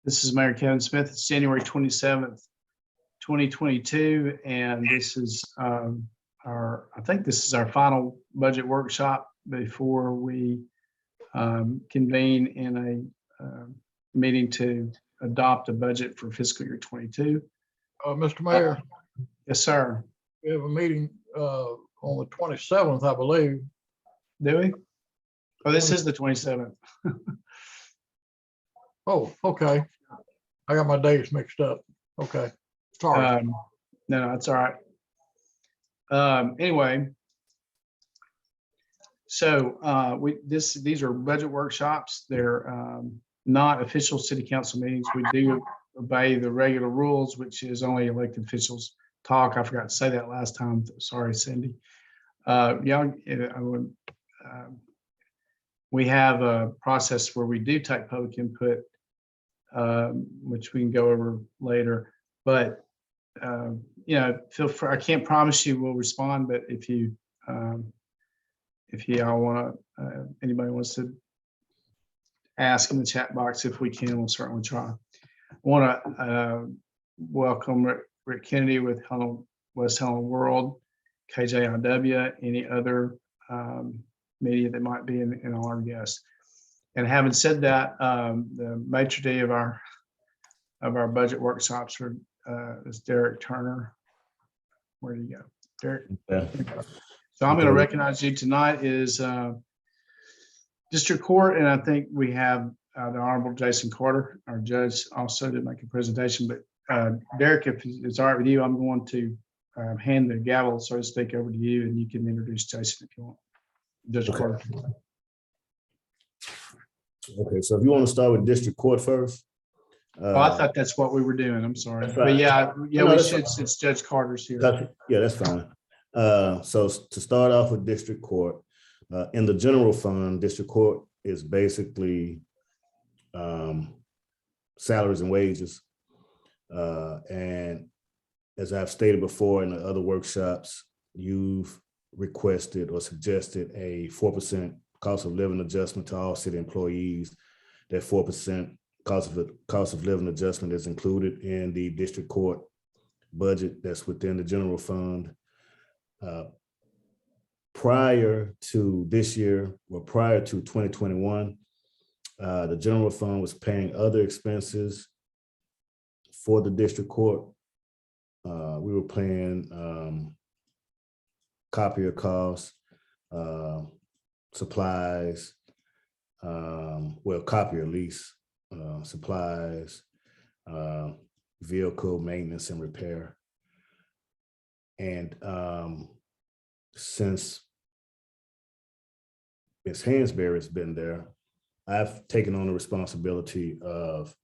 This is Mayor Kevin Smith. It's January 27th, 2022, and this is I think this is our final budget workshop before we convene in a meeting to adopt a budget for fiscal year 22. Mr. Mayor, Yes, sir. we have a meeting on the 27th, I believe. Do we? Oh, this is the 27th. Oh, okay. I got my dates mixed up. Okay, sorry. No, that's all right. Anyway, so these are budget workshops. They're not official city council meetings. We do obey the regular rules, which is only elected officials talk. I forgot to say that last time. Sorry, Cindy. We have a process where we do take public input, which we can go over later. But feel free. I can't promise you we'll respond, but if y'all want to, anybody wants to ask in the chat box, if we can, we'll certainly try. I want to welcome Rick Kennedy with West Helena World, KJIW, any other media that might be in all our guests. And having said that, the maitre d' of our budget workshops is Derek Turner. Where do you go, Derek? Yeah. So I'm going to recognize you tonight is District Court, and I think we have the Honorable Jason Carter, our judge, also to make a presentation. But Derek, if it's all right with you, I'm going to hand the gavel, so to speak, over to you, and you can introduce Jason if you want. Judge Carter. Okay, so if you want to start with District Court first. Oh, I thought that's what we were doing. I'm sorry. That's right. But yeah, No, we should, since Judge Carter's here. Yeah, that's fine. So to start off with District Court, in the general fund, District Court is basically salaries and wages. And as I've stated before in the other workshops, you've requested or suggested a 4% cost of living adjustment to all city employees. That 4% cost of living adjustment is included in the District Court budget that's within the general fund. Prior to this year, or prior to 2021, the general fund was paying other expenses for the District Court. We were paying copier costs, supplies, copier lease, supplies, vehicle maintenance and repair. And since Ms. Hansberry has been there, I've taken on the responsibility of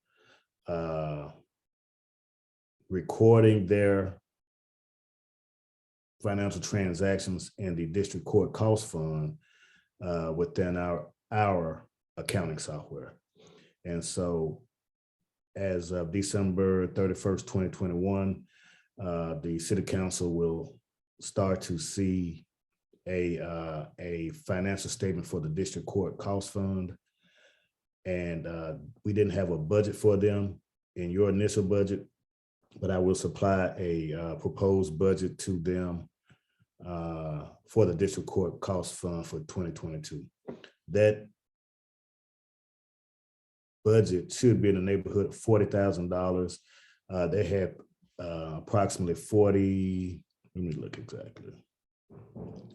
recording their financial transactions in the District Court cost fund within our accounting software. And so as of December 31st, 2021, the City Council will start to see a financial statement for the District Court cost fund. And we didn't have a budget for them in your initial budget, but I will supply a proposed budget to them for the District Court cost fund for 2022. That budget should be in the neighborhood of $40,000. They had approximately 40, let me look exactly.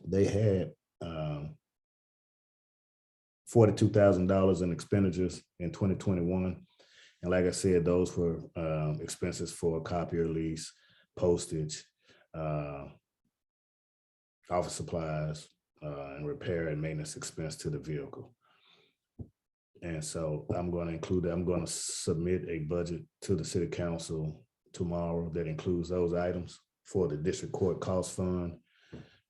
They had $42,000 in expenditures in 2021. And like I said, those were expenses for copier lease, postage, office supplies, and repair and maintenance expense to the vehicle. And so I'm going to include that. I'm going to submit a budget to the City Council tomorrow that includes those items for the District Court cost fund.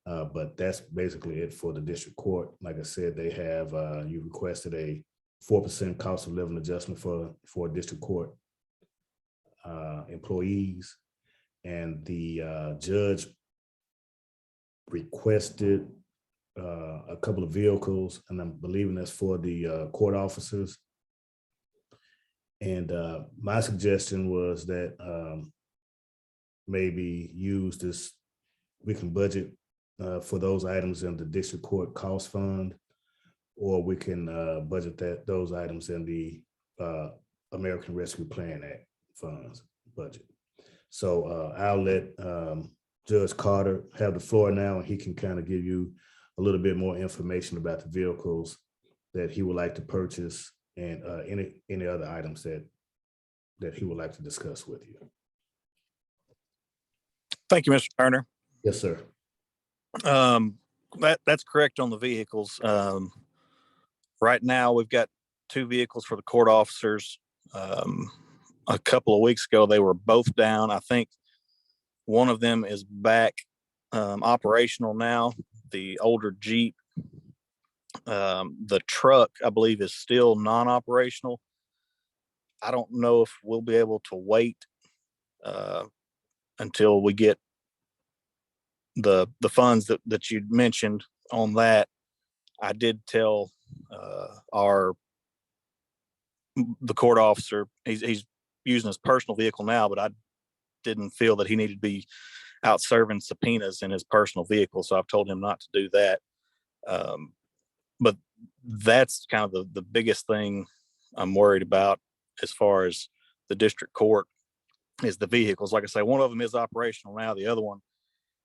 But that's basically it for the District Court. Like I said, they have, you requested a 4% cost of living adjustment for District Court employees. And the judge requested a couple of vehicles, and I'm believing that's for the court officers. And my suggestion was that maybe use this, we can budget for those items in the district court cost fund, or we can budget those items in the American Rescue Plan Act funds budget. So I'll let Judge Carter have the floor now, and he can kind of give you a little bit more information about the vehicles that he would like to purchase, and any other items that he would like to discuss with you. Thank you, Mr. Turner. Yes, sir. That's correct on the vehicles. Right now, we've got 2 vehicles for the court officers. A couple of weeks ago, they were both down. I think one of them is back operational now. The older Jeep, the truck, I believe, is still non-operational. I don't know if we'll be able to wait until we get the funds that you mentioned on that. I did tell the court officer, he's using his personal vehicle now, but I didn't feel that he needed to be out serving subpoenas in his personal vehicle, so I've told him not to do that. But that's kind of the biggest thing I'm worried about as far as the district court is the vehicles. Like I say, one of them is operational now. The other one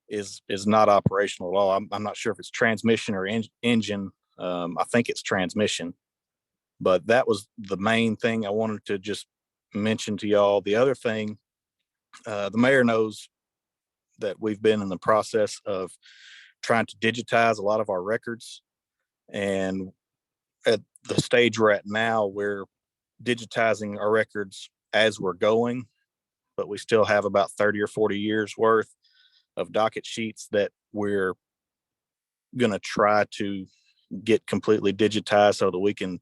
is not operational at all. I'm not sure if it's transmission or engine. I think it's transmission, but that was the main thing I wanted to just mention to y'all. The other thing, the mayor knows that we've been in the process of trying to digitize a lot of our records, and at the stage we're at now, we're digitizing our records as we're going, but we still have about 30 or 40 years worth of docket sheets that we're going to try to get completely digitized so that we can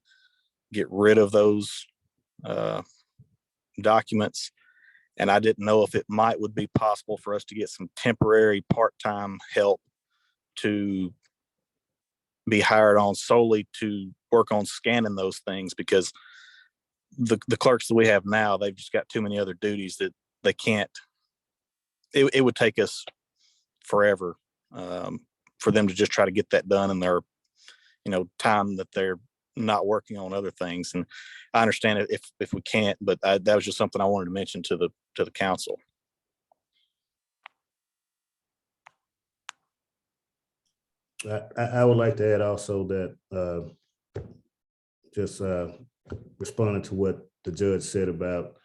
get rid of those documents. And I didn't know if it would be possible for us to get some temporary part-time help to be hired on solely to work on scanning those things, because the clerks that we have now, they've just got too many other duties that they can't. It would take us forever for them to just try to get that done in their time that they're not working on other things. And I understand it if we can't, but that was just something I wanted to mention to the council. I would like to add also that just responding to what the judge said about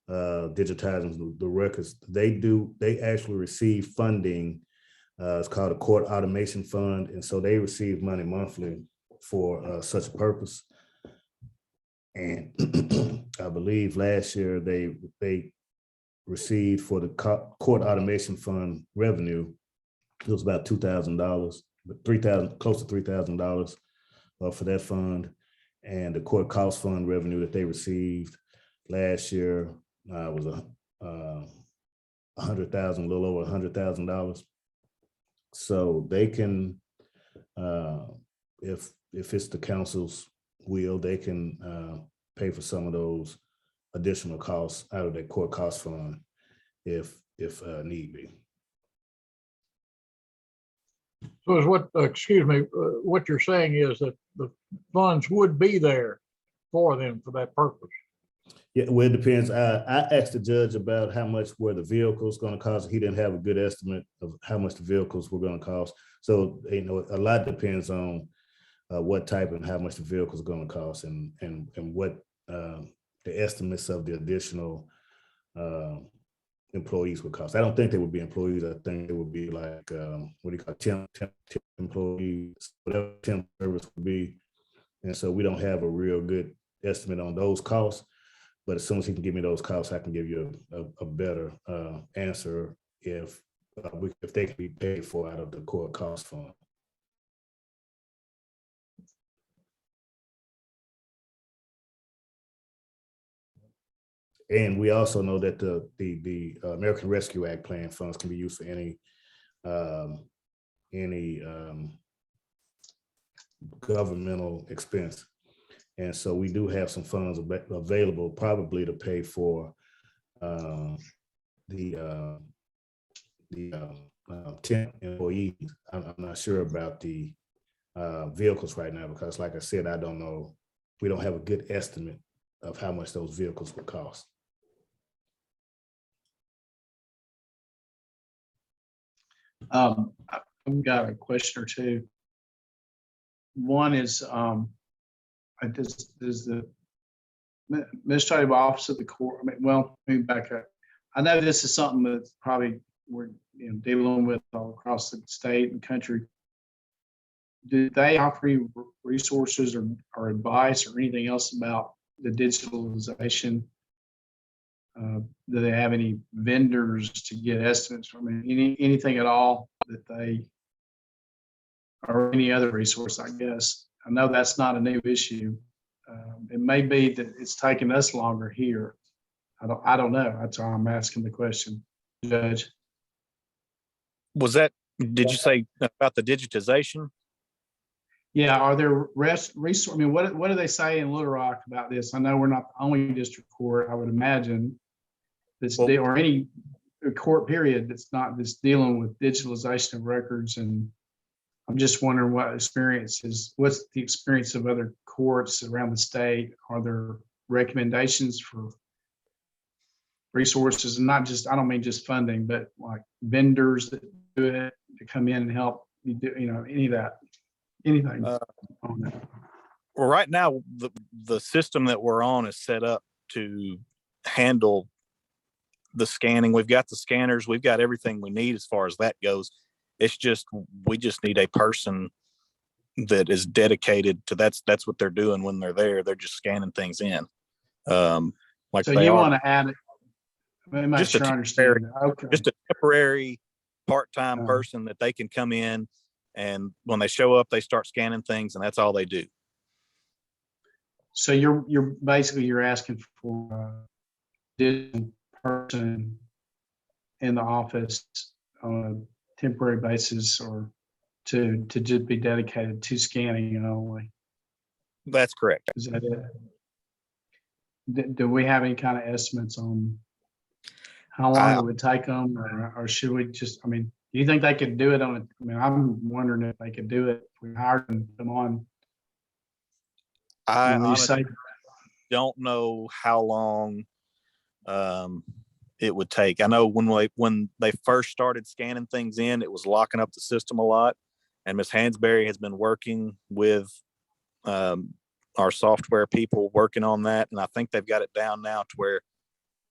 digitizing the records, they actually receive funding. It's called a court automation fund, and so they receive money monthly for such a purpose. And I believe last year they received for the court automation fund revenue, it was about $2,000, but close to $3,000 for that fund. And the court cost fund revenue that they received last year was $100,000, a little over $100,000. So they can, if it's the council's will, they can pay for some of those additional costs out of their court cost fund if need be. So is what, excuse me, what you're saying is that the funds would be there for them for that purpose? Yeah, well, it depends. I asked the judge about how much were the vehicles going to cost. He didn't have a good estimate of how much the vehicles were going to cost. So, a lot depends on what type and how much the vehicles are going to cost, and what the estimates of the additional employees would cost. I don't think they would be employees. I think it would be like, what do you call it, temp employees, whatever temp service would be. And so we don't have a real good estimate on those costs. But as soon as he can give me those costs, I can give you a better answer if they can be paid for out of the court cost fund. And we also know that the American Rescue Act plan funds can be used for any governmental expense. And so we do have some funds available probably to pay for the 10 employees. I'm not sure about the vehicles right now because, like I said, I don't know. We don't have a good estimate of how much those vehicles would cost. I've got a question or two. One is, does the administrative office of the court, well, let me back up. I know this is something that probably we're dealing with all across the state and country. Do they offer you resources or advice or anything else about the digitalization? Do they have any vendors to get estimates from? Anything at all that they, or any other resource, I guess? I know that's not a new issue. It may be that it's taken us longer here. I don't know. That's why I'm asking the question, Judge. Did you say about the digitization? Yeah, are there resource? I mean, what do they say in Little Rock about this? I know we're not the only district court, I would imagine, or any court period that's not just dealing with digitalization of records. And I'm just wondering what's the experience of other courts around the state? Are there recommendations for resources, and not just, I don't mean just funding, but like vendors that do it to come in and help you do, any of that, anything on that? Well, right now, the system that we're on is set up to handle the scanning. We've got the scanners. We've got everything we need as far as that goes. We just need a person that is dedicated to that's what they're doing when they're there. They're just scanning things in. Like So they you are. want to add it? Make Just a sure I understand. Okay. Just a temporary part-time person that they can come in, and when they show up, they start scanning things, and that's all they do. So you're basically asking for a digital person in the office on a temporary basis, or to just be dedicated to scanning only. That's correct. Is that it? Do we have any kind of estimates on how long it would take them, or should we just? I mean, do you think they could do it on? I'm wondering if they could do it if we hired them on. I honestly don't know how long it would take. I know when they first started scanning things in, it was locking up the system a lot, and Ms. Hansberry has been working with our software people working on that, and I think they've got it down now to where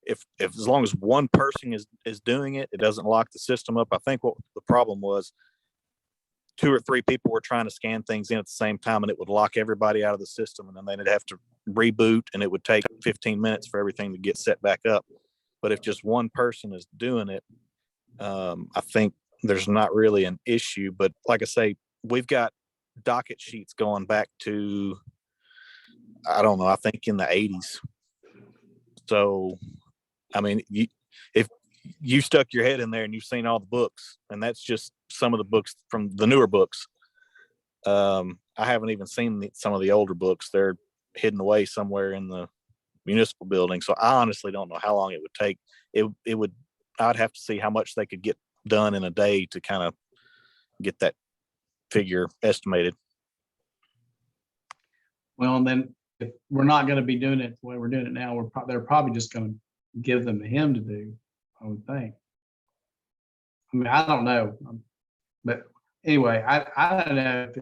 if as long as one person is doing it, it doesn't lock the system up. I think what the problem was, 2 or 3 people were trying to scan things in at the same time, and it would lock everybody out of the system, and then they'd have to reboot, and it would take 15 minutes for everything to get set back up. But if just one person is doing it, I think there's not really an issue. But like I say, we've got docket sheets going back to, I don't know, I think in the 80s. So, I mean, if you stuck your head in there and you've seen all the books, and that's just some of the books from the newer books. I haven't even seen some of the older books. They're hidden away somewhere in the municipal building. So I honestly don't know how long it would take. I'd have to see how much they could get done in a day to kind of get that figure estimated. Well, and then if we're not going to be doing it the way we're doing it now, they're probably just going to give them to him to do, I would think. I mean, I don't know, but anyway, I don't know.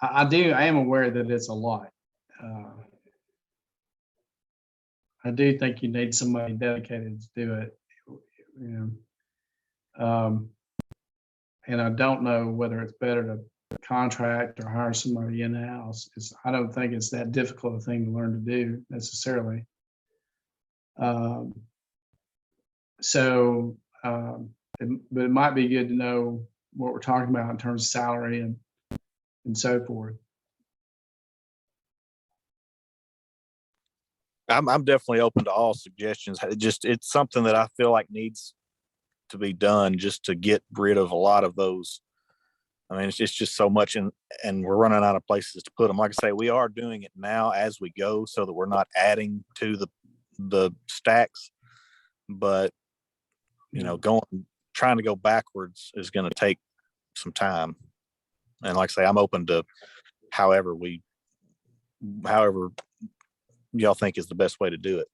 I am aware that it's a lot. I do think you need somebody dedicated to do it. And I don't know whether it's better to contract or hire somebody in-house. I don't think it's that difficult a thing to learn to do necessarily. But it might be good to know what we're talking about in terms of salary and so forth. I'm definitely open to all suggestions. It's something that I feel like needs to be done just to get rid of a lot of those I mean, it's just so much, and we're running out of places to put them. Like I say, we are doing it now as we go, so that we're not adding to the stacks. But you know, trying to go backwards is going to take some time. And like I say, I'm open to however y'all think is the best way to do it.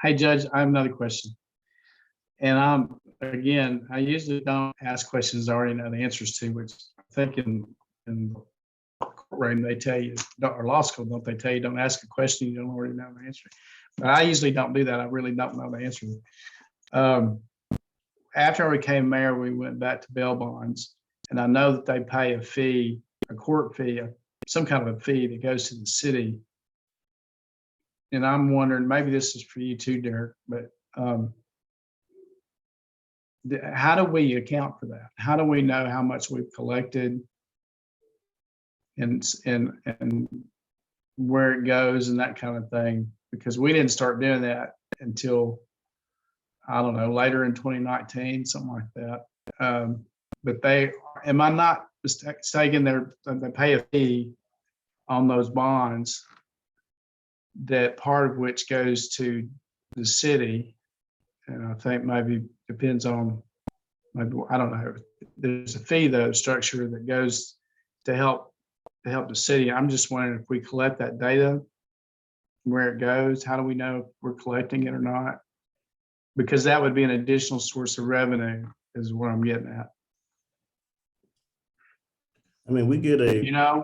Hey, Judge, I have another question. And again, I usually don't ask questions I already know the answers to, which I think in courtroom they tell you, or law school, don't they tell you don't ask a question you don't already know the answer? But I usually don't do that. I really don't know the answer. After I became mayor, we went back to bail bonds, and I know that they pay a fee, a court fee, some kind of a fee that goes to the city. And I'm wondering, maybe this is for you too, Derek, but how do we account for that? How do we know how much we've collected and where it goes and that kind of thing? Because we didn't start doing that until, I don't know, later in 2019, something like that. But am I not mistaken, they pay a fee on those bonds, that part of which goes to the city. And I think maybe depends on, maybe, I don't know, there's a fee though structure that goes to help the city. I'm just wondering if we collect that data, where it goes, how do we know if we're collecting it or not? Because that would be an additional source of revenue, is what I'm getting at. I mean, we get You know,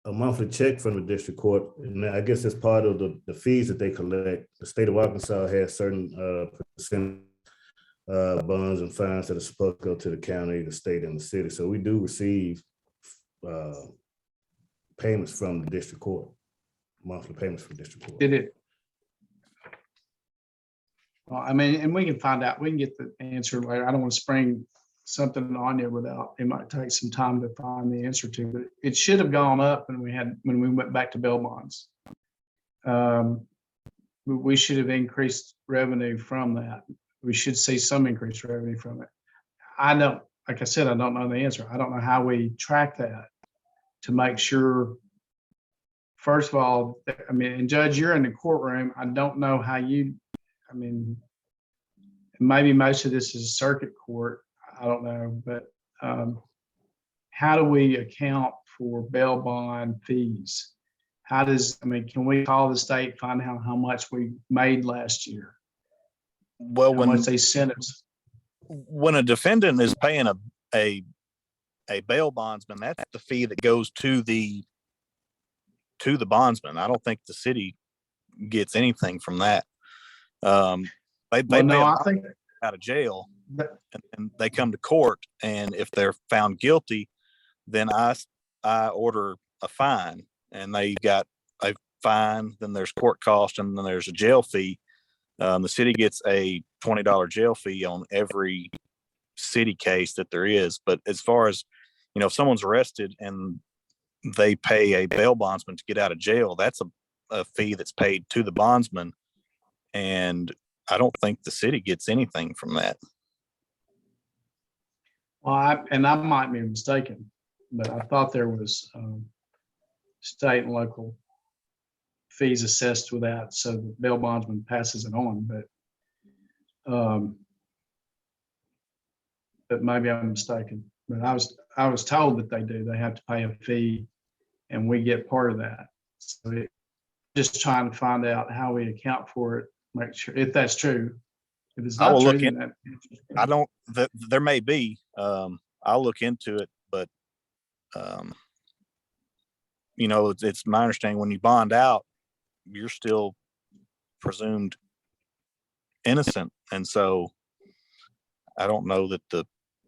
a monthly check from the district court, and I guess it's part of the fees that they collect. The state of Arkansas has certain percent bonds and fines that are supposed to go to the county, the state, and the city. So we do receive payments from the district court, monthly payments from district court. did it? Well, I mean, and we can find out, we can get the answer later. I don't want to spring something on you without, it might take some time to find the answer to, but it should have gone up when we went back to bail bonds. We should have increased revenue from that. We should see some increased revenue from it. Like I said, I don't know the answer. I don't know how we track that to make sure. First of all, I mean, and Judge, you're in the courtroom. I don't know how I mean, maybe most of this is circuit court. I don't know, but how do we account for bail bond fees? I mean, can we call the state, find out how much we made last year? Well, how much they sent us? When a defendant is paying a bail bondsman, that's the fee that goes to the bondsman. I don't think the city gets anything from that. They pay I think out of jail, and they come to court, and if they're found guilty, then I order a fine, and they got a fine, then there's court cost, and then there's a jail fee. The city gets a $20 jail fee on every city case that there is. But as far as, if someone's arrested and they pay a bail bondsman to get out of jail, that's a fee that's paid to the bondsman. And I don't think the city gets anything from that. Well, I might be mistaken, but I thought there was state and local fees assessed with that, so the bail bondsman passes it on. But maybe I'm mistaken. But I was told that they do. They have to pay a fee, and we get part of that. So just trying to find out how we account for it, make sure if that's true. If it's not true, then I don't. There may be. I'll look into it, but it's my understanding when you bond out, you're still presumed innocent, and so I don't know that the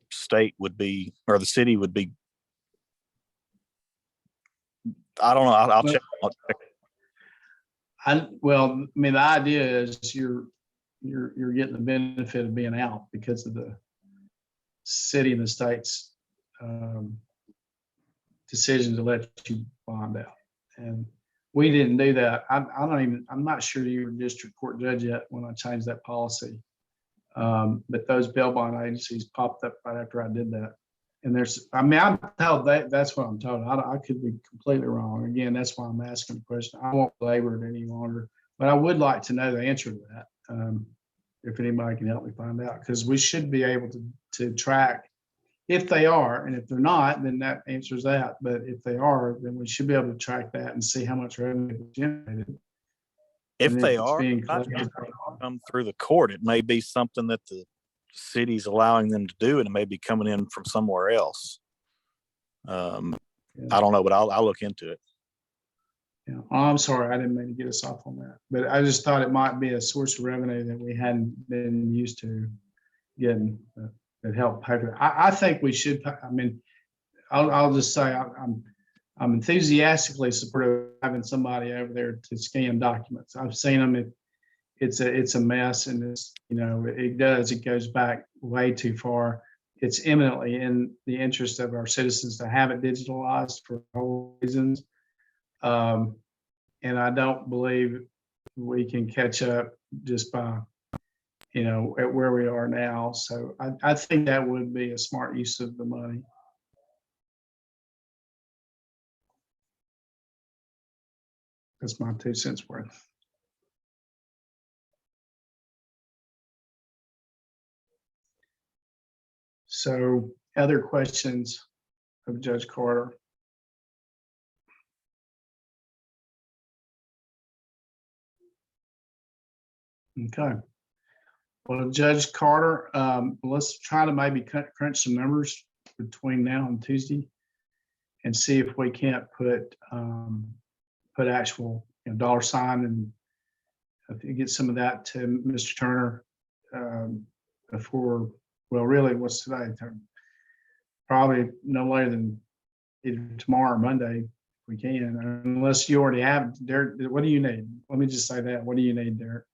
state would be, or the city would be. I don't know. I'll check. Well, I mean, the idea is you're getting the benefit of being out because of the city and the state's decision to let you bond out. And We didn't do that. I'm not sure you were district court judge yet when I changed that policy. But those bail bond agencies popped up right after I did that. And I'm told that's what I'm told. I could be completely wrong. Again, that's why I'm asking the question. I won't belabor it any longer, but I would like to know the answer to that. If anybody can help me find out, because we should be able to track if they are, and if they're not, then that answers that. But if they are, then we should be able to track that and see how much revenue is generated. If and they it's are being not collected. come through the court, it may be something that the city's allowing them to do, and it may be coming in from somewhere else. I don't know, but I'll look into it. Yeah. Oh, I'm sorry, I didn't mean to get us off on that, but I just thought it might be a source of revenue that we hadn't been used to getting that help pay for it. I think we should. I mean, I'll just say I'm enthusiastically supportive of having somebody over there to scan documents. I've seen them. It's a mess, and it goes back way too far. It's eminently in the interest of our citizens to have it digitalized for all reasons. And I don't believe we can catch up just by, at where we are now. So I think that would be a smart use of the money. That's my 2 cents worth. So other questions of Judge Carter? Okay. Well, Judge Carter, let's try to maybe crunch some numbers between now and Tuesday and see if we can't put actual dollar sign and if you get some of that to Mr. Turner before, well, really, what's today? Probably no later than either tomorrow or Monday, if we can, unless you already have. Derek, what do you need? Let me just say that. What do you need, Derek?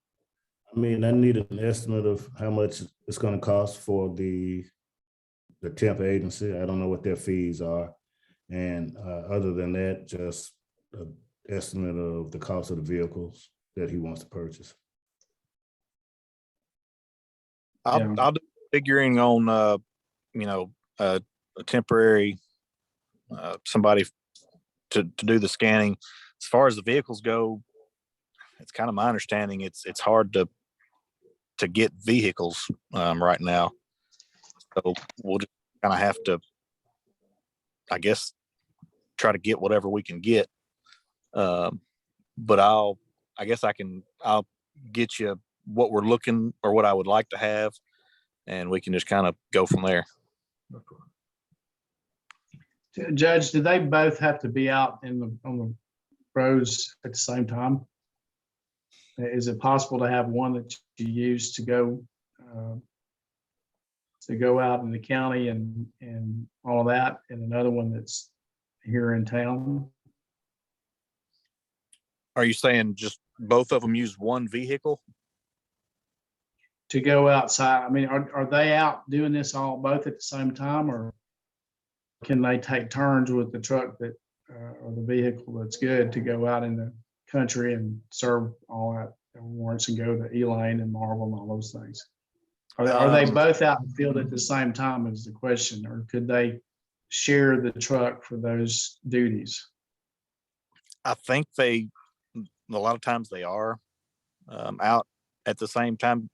I mean, I need an estimate of how much it's going to cost for the temp agency. I don't know what their fees are. And other than that, just an estimate of the cost of the vehicles that he wants to purchase. I'll do figuring on, a temporary somebody to do the scanning. As far as the vehicles go, it's kind of my understanding it's hard to get vehicles right now. So we'll just kind of have to, I guess, try to get whatever we can get. But I'll get you what we're looking or what I would like to have, and we can just kind of go from there. Judge, do they both have to be out on the roads at the same time? Is it possible to have one that you use to go out in the county and all of that, and another one that's here in town? Are you saying just both of them use one vehicle? To go outside? I mean, are they out doing this both at the same time, or can they take turns with the truck or the vehicle that's good to go out in the country and serve all that warrants and go to Elaine and Marvel and all those things? Are they both out in the field at the same time is the question, or could they share the truck for those duties? I think a lot of times they are out at the same time.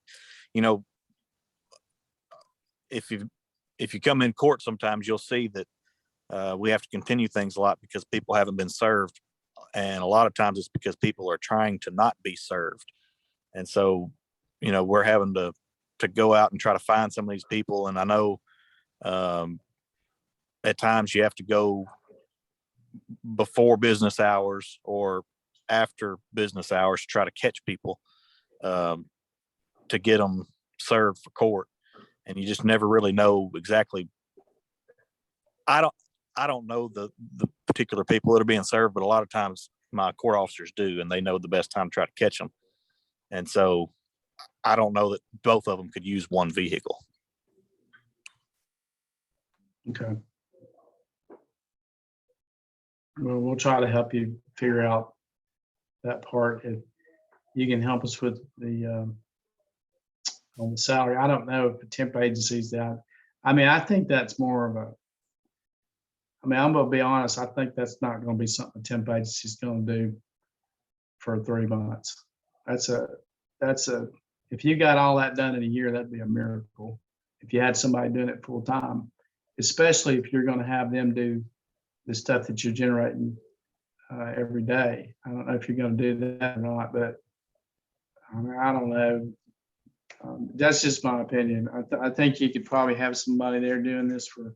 If you come in court, sometimes you'll see that we have to continue things a lot because people haven't been served. And a lot of times it's because people are trying to not be served. And so, we're having to go out and try to find some of these people. And I know at times you have to go before business hours or after business hours to try to catch people to get them served for court. And you just never really know exactly. I don't know the particular people that are being served, but a lot of times my court officers do, and they know the best time to try to catch them. And so I don't know that both of them could use one vehicle. Okay. Well, we'll try to help you figure out that part. If you can help us with the on the salary, I don't know if the temp agency's that. I mean, I think that's more of a. I mean, I'm gonna be honest. I think that's not gonna be something a temp agency's gonna do for 3 months. That's a. If you got all that done in a year, that'd be a miracle. If you had somebody doing it full time, especially if you're gonna have them do the stuff that you're generating every day. I don't know if you're going to do that or not, but I mean, I don't know. That's just my opinion. I think you could probably have somebody there doing this for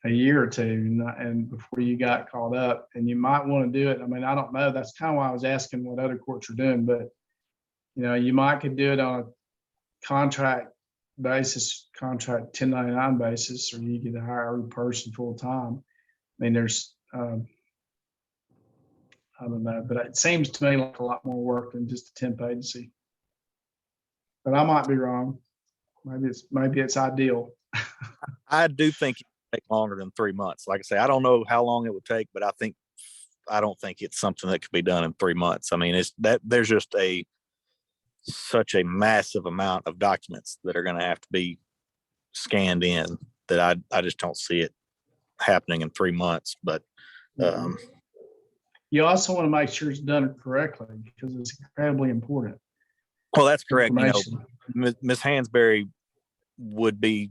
a year or two, and before you got caught up, and you might want to do it. I mean, I don't know. That's kind of why I was asking what other courts are doing, but you might could do it on a contract basis, contract 1099 basis, or you could hire a person full time. I mean, there's, I don't know, but it seems to me like a lot more work than just a temp agency. But I might be wrong. Maybe it's ideal. I do think it would take longer than 3 months. Like I say, I don't know how long it would take, but I don't think it's something that could be done in 3 months. I mean, it's that there's just such a massive amount of documents that are going to have to be scanned in that I just don't see it happening in 3 months. But you also want to make sure it's done correctly because it's incredibly important. Well, that's correct. Ms. Hansberry would be,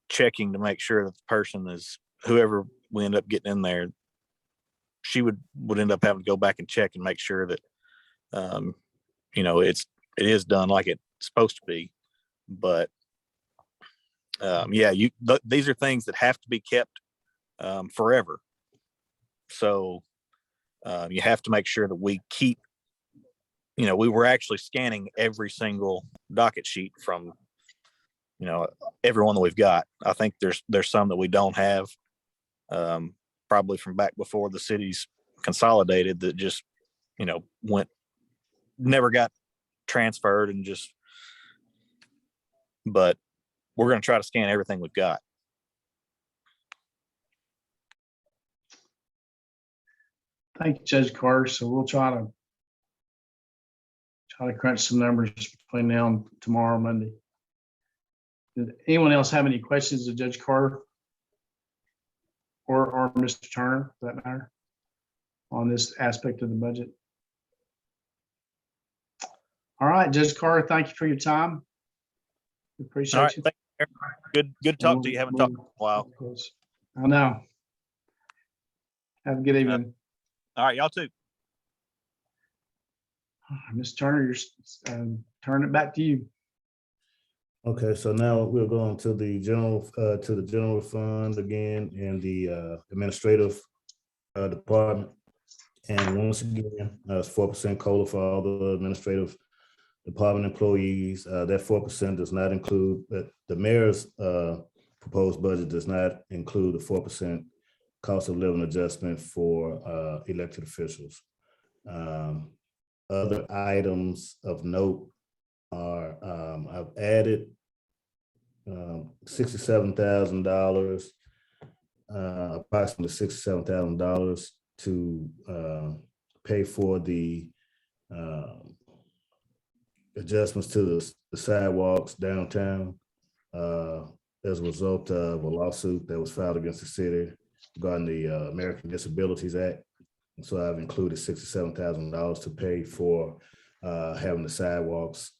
checking to make sure that the person is whoever we end up getting in there. She would end up having to go back and check and make sure that, it is done like it's supposed to be. But these are things that have to be kept forever. So you have to make sure that we keep, we were actually scanning every single docket sheet from, everyone that we've got. I think there's some that we don't have, probably from back before the cities consolidated that just, never got transferred but we're going to try to scan everything we've got. Thank you, Judge Carter. So we'll try to crunch some numbers between now and tomorrow, Monday. Did anyone else have any questions of Judge Carter or Mr. Turner, for that matter, on this aspect of the budget? All right, Judge Carter, thank you for your time. We appreciate All right, you. Good to talk to you. Haven't talked in a while. I know. Have a good evening. All right, y'all too. Ms. Turner, you're turning it back to you. Okay, so now we'll go on to the general fund again and the administrative department. And once again, it's 4% COLA for all the administrative department employees. That 4% does not include, the mayor's proposed budget does not include the 4% cost of living adjustment for elected officials. Other items of note are I've added $67,000, approximately $67,000 to pay for the adjustments to the sidewalks downtown as a result of a lawsuit that was filed against the city regarding the American Disabilities Act. And so I've included $67,000 to pay for having the sidewalks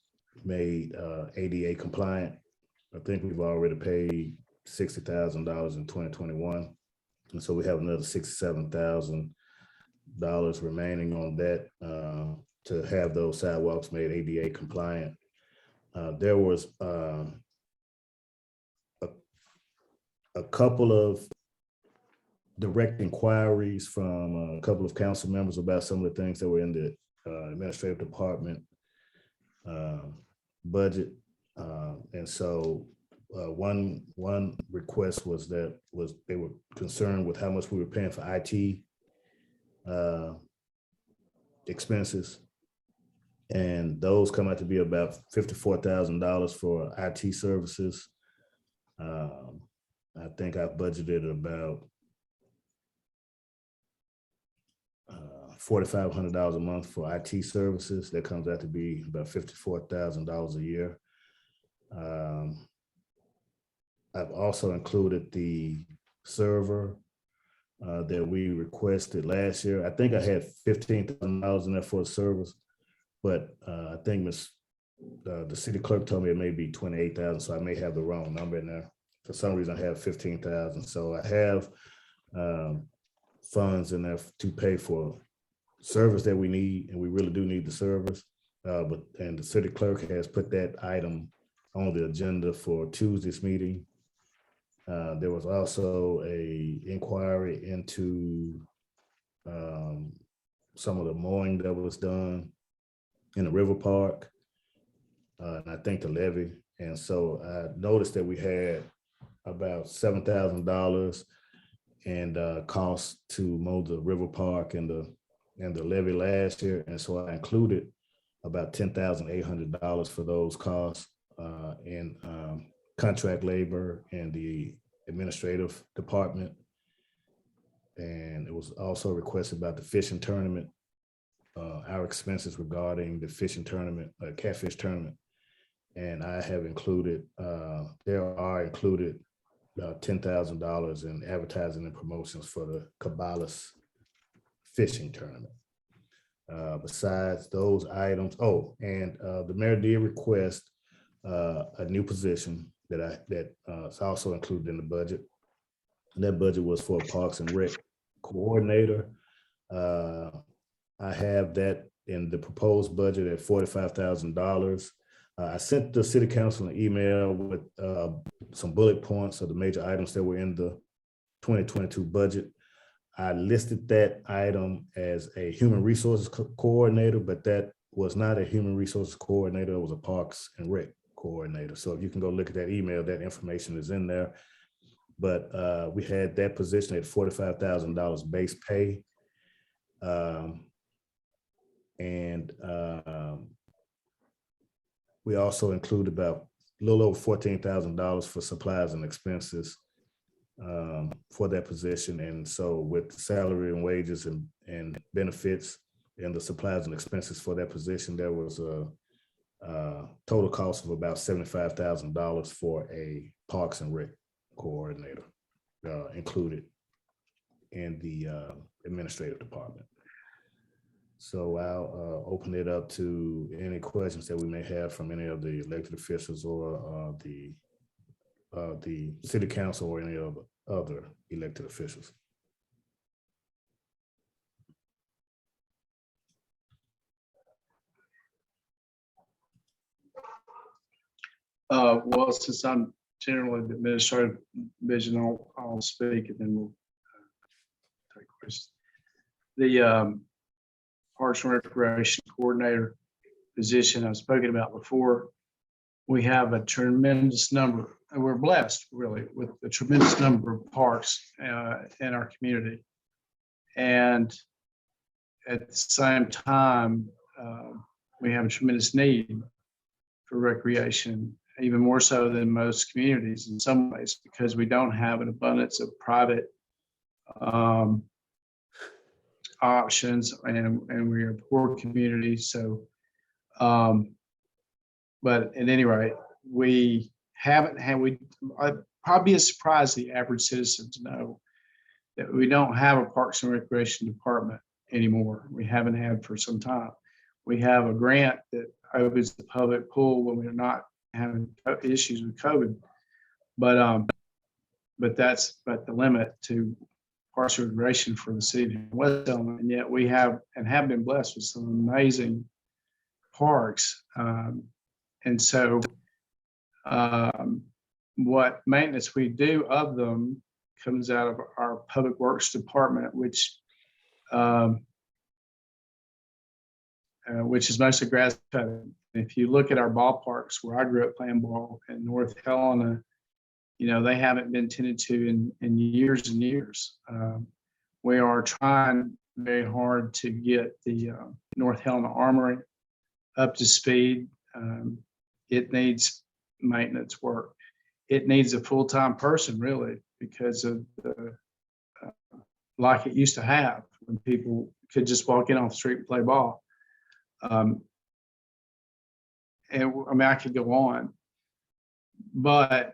made ADA compliant. I think we've already paid $60,000 in 2021. And so we have another $67,000 remaining on that to have those sidewalks made ADA compliant. There was a couple of direct inquiries from a couple of council members about some of the things that were in the administrative department budget. And so one request was they were concerned with how much we were paying for IT expenses. And those come out to be about $54,000 for IT services. I think I've budgeted about $4,500 a month for IT services. That comes out to be about $54,000 a year. I've also included the server that we requested last year. I think I had $15,000 in there for the service, but I think the city clerk told me it may be 28,000, so I may have the wrong number in there. For some reason, I have 15,000. So I have funds in there to pay for service that we need, and we really do need the service. And the city clerk has put that item on the agenda for Tuesday's meeting. There was also a inquiry into some of the mowing that was done in the river park, and I think the levee. And so I noticed that we had about $7,000 and costs to mow the river park and the levee last year. And so I included about $10,800 for those costs in contract labor and the administrative department. And it was also requested about the fishing tournament, our expenses regarding the fishing tournament, catfish tournament. And I have included, there are included $10,000 in advertising and promotions for the Cabalas fishing tournament. Besides those items, the mayor did request a new position that is also included in the budget. And that budget was for Parks and Rec coordinator. I have that in the proposed budget at $45,000. I sent the city council an email with some bullet points of the major items that were in the 2022 budget. I listed that item as a human resources coordinator, but that was not a human resources coordinator. It was a Parks and Rec coordinator. So if you can go look at that email, that information is in there. But we had that position at $45,000 base pay. We also include about a little over $14,000 for supplies and expenses for that position. And so with salary and wages and benefits and the supplies and expenses for that position, there was a total cost of about $75,000 for a Parks and Rec coordinator included in the administrative department. So I'll open it up to any questions that we may have from any of the elected officials or the city council or any of the other elected officials. Well, since I'm generally the administrative division, I'll speak and then we'll take questions. The Parks and Recreation Coordinator position I've spoken about before. We have a tremendous number, and we're blessed really with a tremendous number of parks in our community. And at the same time, we have a tremendous need for recreation, even more so than most communities in some ways, because we don't have an abundance of private options, and we're a poor community. So, but at any rate, we haven't had, I'd probably be a surprise to the average citizen to know that we don't have a Parks and Recreation department anymore. We haven't had for some time. We have a grant that opens the public pool when we're not having issues with COVID, but that's the limit to Parks and Recreation for the city of West Helena. And yet we have and have been blessed with some amazing parks. And so what maintenance we do of them comes out of our Public Works Department, which is mostly grass cutting. If you look at our ballparks where I grew up playing ball in North Helena, you know, they haven't been tended to in years and years. We are trying very hard to get the North Helena Armory up to speed. It needs maintenance work. It needs a full-time person really, because of the like it used to have when people could just walk in off the street and play ball. And I mean, I could go on, but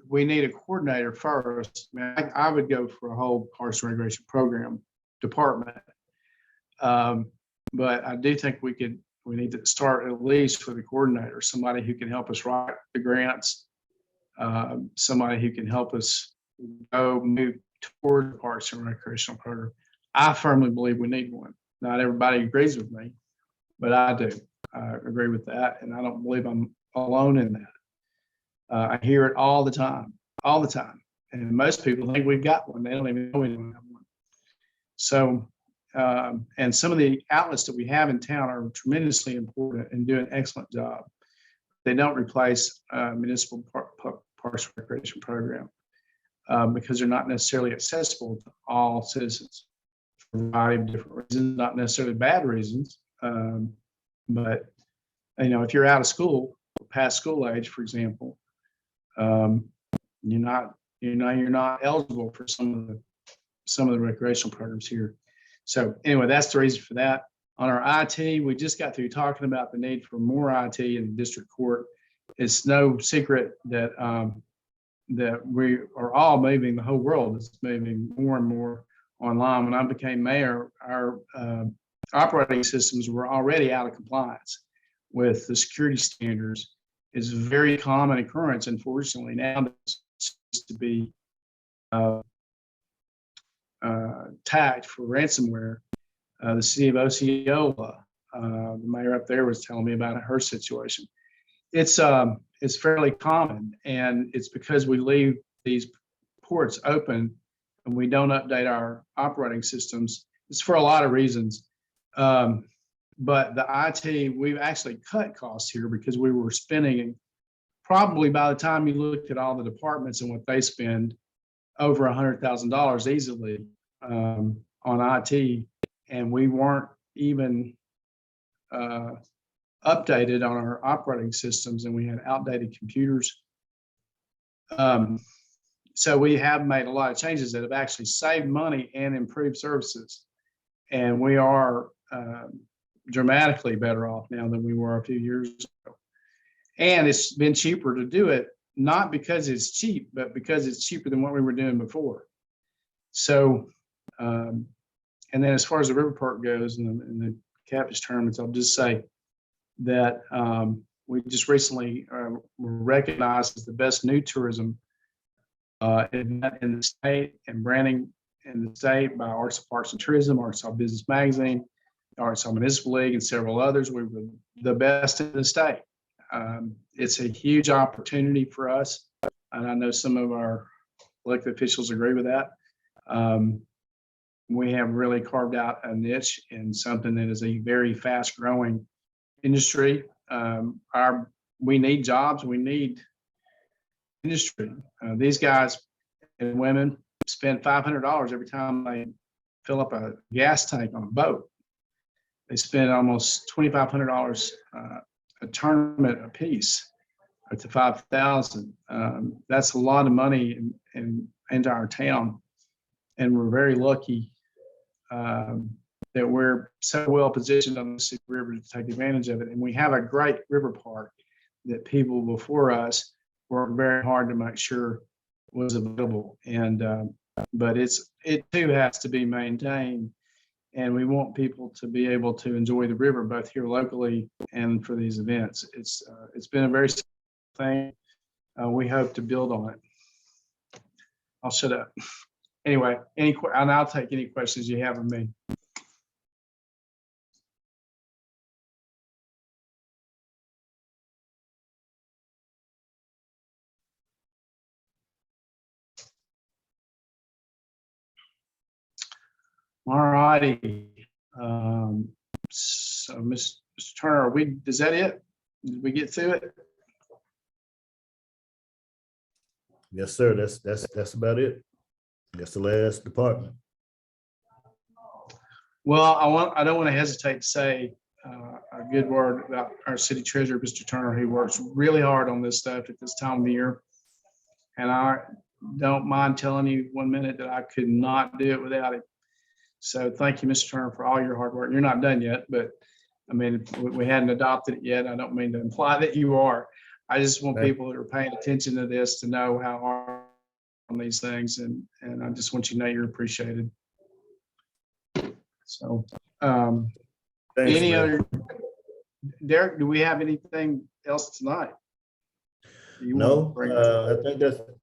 we need a coordinator first. I mean, I would go for a whole parks and recreation program department. But I do think we need to start at least with a coordinator, somebody who can help us write the grants, somebody who can help us move toward the parks and recreational program. I firmly believe we need one. Not everybody agrees with me, but I do. I agree with that, and I don't believe I'm alone in that. I hear it all the time, and most people think we've got one. They don't even know we don't have one. So, and some of the outlets that we have in town are tremendously important and do an excellent job. They don't replace municipal parks and recreation program because they're not necessarily accessible to all citizens for a variety of different reasons, not necessarily bad reasons. But if you're out of school, past school age, for example, you're not eligible for some of the recreational programs here. So anyway, that's the reason for that. On our IT, we just got through talking about the need for more IT in the district court. It's no secret that that we are all moving. The whole world is moving more and more online. When I became mayor, our operating systems were already out of compliance with the security standards. It's a very common occurrence, unfortunately, now to be tagged for ransomware. The city of Osceola, the mayor up there was telling me about her situation. It's fairly common, and it's because we leave these ports open and we don't update our operating systems. It's for a lot of reasons. But the IT, we've actually cut costs here because we were spending, probably by the time you looked at all the departments and what they spend, over $100,000 easily on IT, and we weren't even updated on our operating systems, and we had outdated computers. So we have made a lot of changes that have actually saved money and improved services, and we are dramatically better off now than we were a few years ago. And it's been cheaper to do it, not because it's cheap, but because it's cheaper than what we were doing before. So, and then as far as the river park goes and the catfish tournaments, I'll just say that we just recently were recognized as the best new tourism event in the state and branding in the state by Arkansas Parks and Tourism, Arkansas Business Magazine, Arkansas Municipal League, and several others. We were the best in the state. It's a huge opportunity for us, and I know some of our elected officials agree with that. We have really carved out a niche in something that is a very fast-growing industry. We need jobs. We need industry. These guys and women spend $500 every time they fill up a gas tank on a boat. They spend almost $2,500 a tournament apiece, up to $5,000. That's a lot of money into our town, and we're very lucky that we're so well positioned on the Mississippi River to take advantage of it. And we have a great river park that people before us worked very hard to make sure was available. And but it too has to be maintained, and we want people to be able to enjoy the river both here locally and for these events. It's been a very thing. We hope to build on it. I'll shut up. Anyway, and I'll take any questions you have of me. All righty. So, Mr. Turner, is that it? Did we get through it? Yes, sir. That's about it. That's the last department. Well, I don't want to hesitate to say a good word about our city treasurer, Mr. Turner. He works really hard on this stuff at this time of the year, and I don't mind telling you 1 minute that I could not do it without him. So thank you, Mr. Turner, for all your hard work. You're not done yet, but I mean, we hadn't adopted it yet. I don't mean to imply that you are. I just want Right. people that are paying attention to this to know how hard on these things, and I just want you to know you're appreciated. So, Thanks, any man. other, Derek, do we have anything else tonight? You want to No, bring up? I think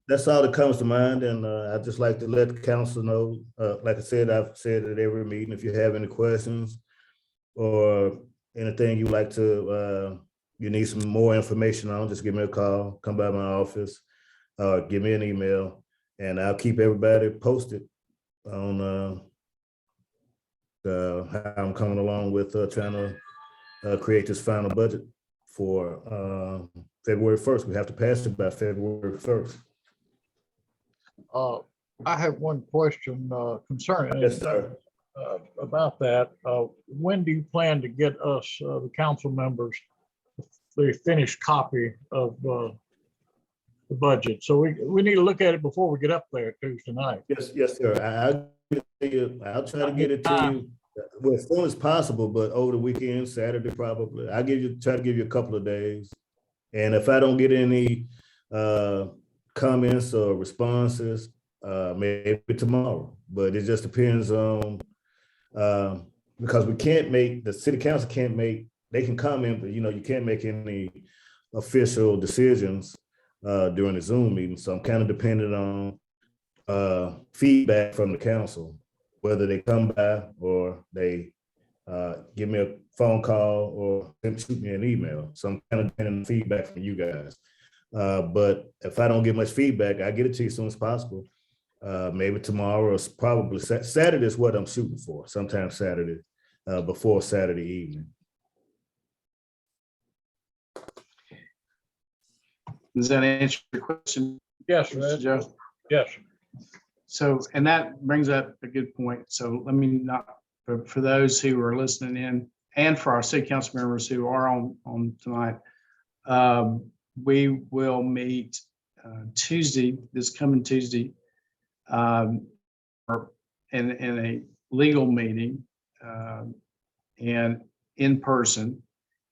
that's all that comes to mind, and I'd just like to let the council know, like I said, I've said at every meeting, if you have any questions or anything you like to, you need some more information on, just give me a call, come by my office, give me an email, and I'll keep everybody posted on how I'm coming along with trying to create this final budget for February 1st. We have to pass it by February 1st. I have one question concerning Yes, sir. about that. When do you plan to get us, the council members, the finished copy of the budget? So we need to look at it before we get up there Tuesday night. Yes, sir. I'll try to get it to you well, as soon as possible, but over the weekend, Saturday probably. Try to give you a couple of days. And if I don't get any comments or responses, maybe tomorrow. But it just depends on because the city council can't make, they can comment, but you can't make any official decisions during the Zoom meeting. So I'm kind of dependent on feedback from the council, whether they come by or they give me a phone call or shoot me an email. So I'm kind of dependent on feedback from you guys. But if I don't get much feedback, I get it to you as soon as possible. Maybe tomorrow or probably Saturday is what I'm shooting for. Sometimes Saturday, before Saturday evening. Does that answer your question? Yes, Mr. Ed. Joe? Yes. So, and that brings up a good point. So let me not, for those who are listening in and for our city council members who are on tonight, we will meet Tuesday, this coming Tuesday, in a legal meeting and in person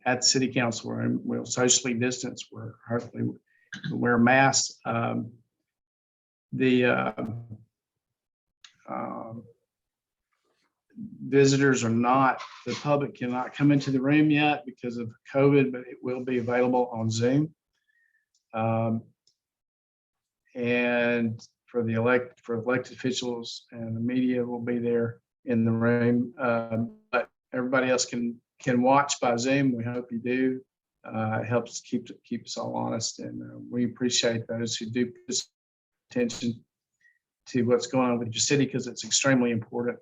at the city council room. We'll socially distance. We're hopefully wear masks. Visitors are not, the public cannot come into the room yet because of COVID, but it will be available on Zoom. And for elected officials and the media will be there in the room. But everybody else can watch by Zoom. We hope you do. It helps keep us all honest, and we appreciate those who do pay attention to what's going on with your city because it's extremely important.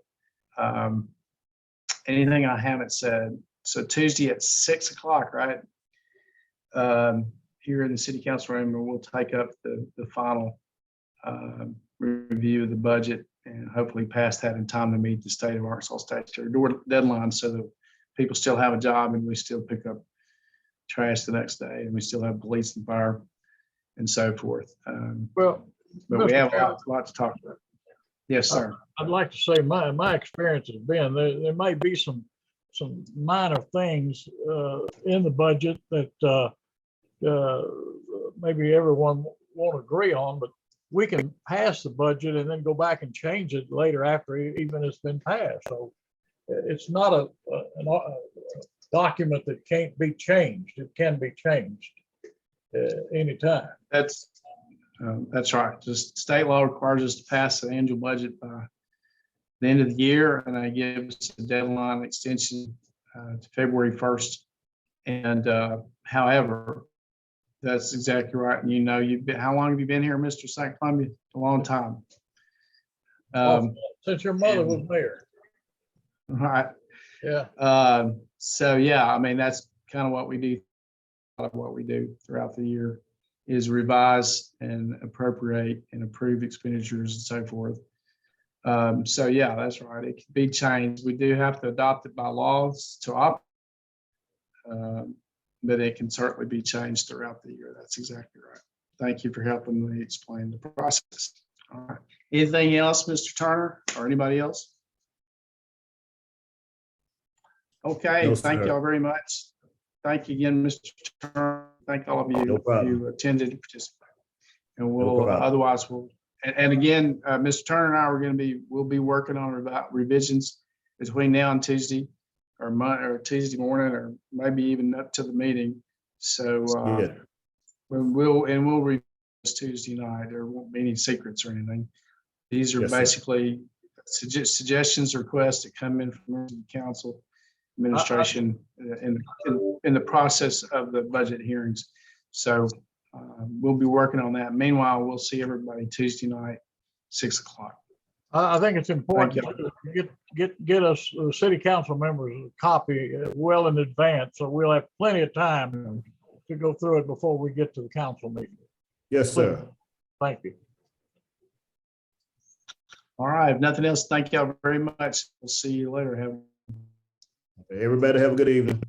Anything I haven't said? So Tuesday at 6 o'clock, right? Here in the city council room, we'll take up the final review of the budget and hopefully pass that in time to meet the state of Arkansas statutory deadline, so that people still have a job and we still pick up trash the next day and we still have police and fire and so forth. Well, but we have a lot to talk about. Yes, sir. I'd like to say my experience has been there may be some minor things in the budget that maybe everyone won't agree on, but we can pass the budget and then go back and change it later after even it's been passed. So it's not a document that can't be changed. It can be changed anytime. That's right. Just state law requires us to pass the annual budget by the end of the year, and it gives a deadline extension to February 1st. And however, that's exactly right. And you've been, how long have you been here, Mr. St. Columbia? A long time. Since your mother was mayor. Right. Yeah. So yeah, I mean, that's kind of what we do. A lot of what we do throughout the year is revise and appropriate and approve expenditures and so forth. So yeah, that's right. It can be changed. We do have to adopt it by laws to operate, but it can certainly be changed throughout the year. That's exactly right. Thank you for helping me explain the process. All right. Anything else, Mr. Turner, or anybody else? Okay, No, thank sir. y'all very much. Thank you again, Mr. Turner. Thank all of you No problem. who attended and participated. And No we'll, problem. otherwise we'll, and again, Mr. Turner and I are going to be, we'll be working on revisions between now and Tuesday or Tuesday morning, or maybe even up to the meeting. So Yeah, we'll review this Tuesday night. There won't be any secrets or anything. These are Yes, sir. basically suggestions, requests that come in from the council administration in the process of the budget hearings. So we'll be working on that. Meanwhile, we'll see everybody Tuesday night, 6 o'clock. I think it's important Thank to get us, city council members, a copy well in advance, so we'll have plenty of time to go through it before we get to the council meeting. yes, sir. Thank you. All right, if nothing else, thank y'all very much. We'll see you later. Everybody have a good evening.